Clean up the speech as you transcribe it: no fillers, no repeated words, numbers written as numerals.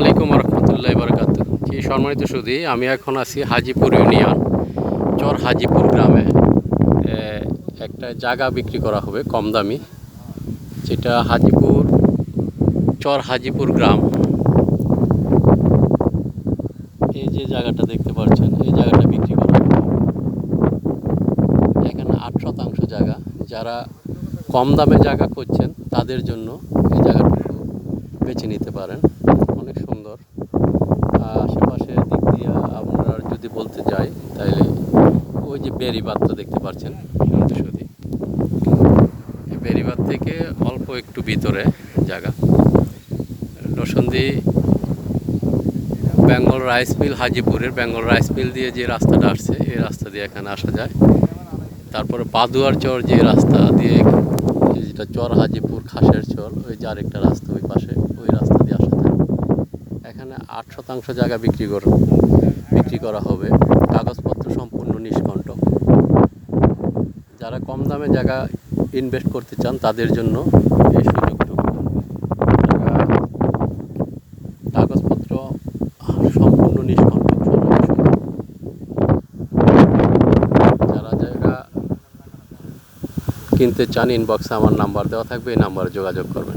আলাইকুম রহমতুল্লাহ বারকাত। জি সম্মানিত সুধী, আমি এখন আছি হাজিপুর ইউনিয়ন চর হাজিপুর গ্রামে। একটা জায়গা বিক্রি করা হবে কম দামি, যেটা হাজিপুর চর হাজিপুর গ্রাম। এই যে জায়গাটা দেখতে পাচ্ছেন, এই জায়গাটা বিক্রি করা হবে। এখানে 8 শতাংশ জায়গা। যারা কম দামে জায়গা করছেন তাদের জন্য এই জায়গাটুকু বেছে নিতে পারেন। অনেক সুন্দর। আশেপাশের দিক দিয়ে আমরা যদি বলতে যাই তাহলে ওই যে বেড়িবাঁধ তো দেখতে পাচ্ছেন সুদী। এই বেড়িবাঁধ থেকে অল্প একটু ভিতরে জায়গা। নরসিংদী বেঙ্গল রাইস মিল, হাজিপুরের বেঙ্গল রাইস মিল দিয়ে যে রাস্তাটা আসছে, এই রাস্তা দিয়ে এখানে আসা যায়। তারপরে পাদুয়ার চর যে রাস্তা দিয়ে, যেটা চর হাজিপুর খাসের চর, ওই যে আরেকটা রাস্তা ওই পাশে, ওই রাস্তা দিয়ে আসা যায়। এখানে 8 শতাংশ জায়গা বিক্রি করা হবে। কাগজপত্র সম্পূর্ণ নিষ্কণ্টক। যারা কম দামে জায়গা ইনভেস্ট করতে চান তাদের জন্য এই সুযোগটুকু। কাগজপত্র সম্পূর্ণ নিষ্কণ্টক। যারা জায়গা কিনতে চান, ইনবক্সে আমার নাম্বার দেওয়া থাকবে, এই নাম্বারে যোগাযোগ করবেন।